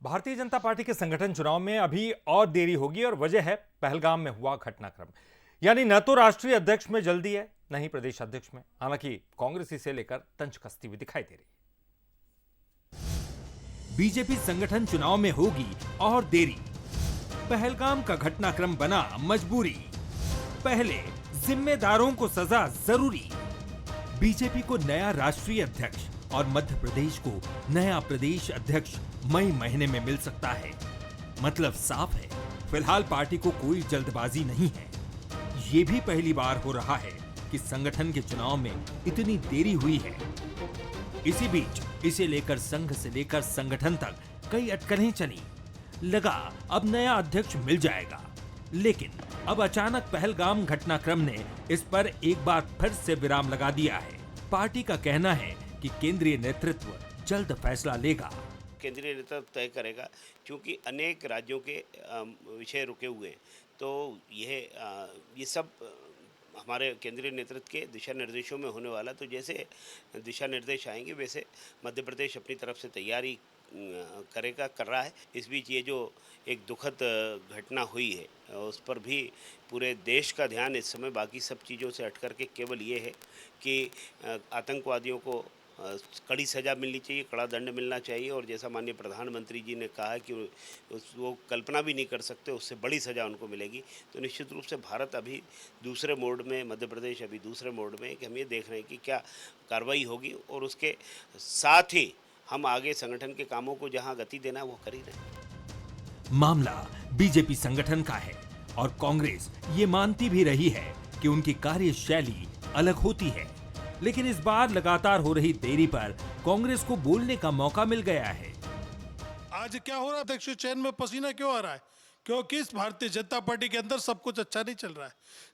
Bharatiya Janata party के संगठन चुनाव में अभी और देरी होगी और वजह है पहलगाम में हुआ घटनाक्रम। यानी न तो राष्ट्रीय अध्यक्ष में जल्दी है, न ही प्रदेश अध्यक्ष में। हालांकि कांग्रेस इसे लेकर तंज कसती हुई दिखाई दे रही है। बीजेपी संगठन चुनाव में होगी और देरी। पहलगाम का घटनाक्रम बना मजबूरी। पहले जिम्मेदारों को सजा जरूरी। बीजेपी को नया राष्ट्रीय अध्यक्ष और मध्य प्रदेश को नया प्रदेश अध्यक्ष मई महीने में मिल सकता है। मतलब साफ है, फिलहाल पार्टी को कोई जल्दबाजी नहीं है। ये भी पहली बार हो रहा है कि संगठन के चुनाव में इतनी देरी हुई है। इसी बीच इसे लेकर संघ से लेकर संगठन तक कई अटकलें चली। लगा अब नया अध्यक्ष मिल जाएगा, लेकिन अब अचानक पहलगाम घटनाक्रम ने इस पर एक बार फिर से विराम लगा दिया है। पार्टी का कहना है कि केंद्रीय नेतृत्व जल्द फैसला लेगा। केंद्रीय नेतृत्व तय करेगा, क्योंकि अनेक राज्यों के विषय रुके हुए हैं। तो ये सब हमारे केंद्रीय नेतृत्व के दिशा निर्देशों में होने वाला। तो जैसे दिशा निर्देश आएंगे वैसे मध्य प्रदेश अपनी तरफ से तैयारी कर रहा है। इस बीच ये जो एक दुखद घटना हुई है उस पर भी पूरे देश का ध्यान इस समय बाकी सब चीज़ों से हट करके केवल ये है कि आतंकवादियों को कड़ी सज़ा मिलनी चाहिए, कड़ा दंड मिलना चाहिए। और जैसा माननीय प्रधानमंत्री जी ने कहा है कि वो कल्पना भी नहीं कर सकते, उससे बड़ी सज़ा उनको मिलेगी। तो निश्चित रूप से भारत अभी दूसरे मोड में, मध्य प्रदेश अभी दूसरे मोड में है कि हम ये देख रहे हैं कि क्या कार्रवाई होगी और उसके साथ ही हम आगे संगठन के कामों को जहां गति देना है वो कर ही रहे हैं। मामला बीजेपी संगठन का है और कांग्रेस ये मानती भी रही है कि उनकी कार्यशैली अलग होती है। लेकिन इस बार लगातार हो रही देरी पर कांग्रेस को बोलने का मौका मिल गया है। आज क्या हो रहा है? अध्यक्ष चयन में पसीना क्यों आ रहा है? क्योंकि इस भारतीय जनता पार्टी के अंदर सब कुछ अच्छा नहीं चल रहा है।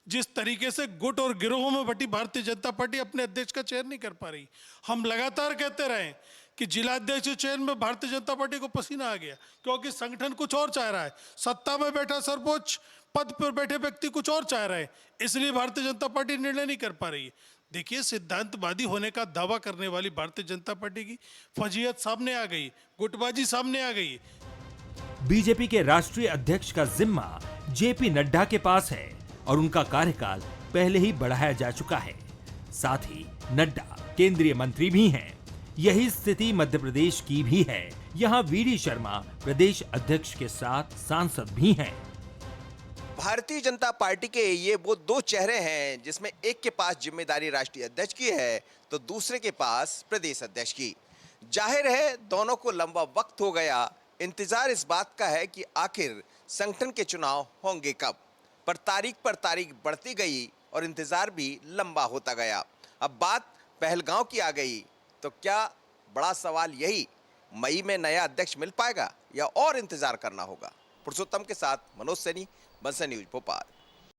जिस तरीके से गुट और गिरोहों में बटी भारतीय जनता पार्टी अपने अध्यक्ष का चयन नहीं कर पा रही। हम लगातार कहते रहे कि जिला अध्यक्ष चयन में भारतीय जनता पार्टी को पसीना आ गया, क्योंकि संगठन कुछ और चाह रहा है। सत्ता में बैठा सर्वोच्च पद पर बैठे व्यक्ति कुछ और चाह रहे हैं, इसलिए भारतीय जनता पार्टी निर्णय नहीं कर पा रही है। देखिए, सिद्धांतवादी होने का दावा करने वाली भारतीय जनता पार्टी की फजीहत सामने आ गई, गुटबाजी सामने आ गई। बीजेपी के राष्ट्रीय अध्यक्ष का जिम्मा जेपी नड्डा के पास है और उनका कार्यकाल पहले ही बढ़ाया जा चुका है। साथ ही नड्डा केंद्रीय मंत्री भी हैं। यही स्थिति मध्य प्रदेश की भी है। यहाँ वीडी शर्मा प्रदेश अध्यक्ष के साथ सांसद भी हैं। भारतीय जनता पार्टी के ये वो दो चेहरे हैं जिसमें एक के पास जिम्मेदारी राष्ट्रीय अध्यक्ष की है तो दूसरे के पास प्रदेश अध्यक्ष की। जाहिर है दोनों को लंबा वक्त हो गया। इंतजार इस बात का है कि आखिर संगठन के चुनाव होंगे कब। पर तारीख बढ़ती गई और इंतजार भी लंबा होता गया। अब बात पहलगांव की आ गई तो क्या बड़ा सवाल यही, मई में नया अध्यक्ष मिल पाएगा या और इंतजार करना होगा? पुरुषोत्तम के साथ मनोज सैनी, बंसल न्यूज भोपाल।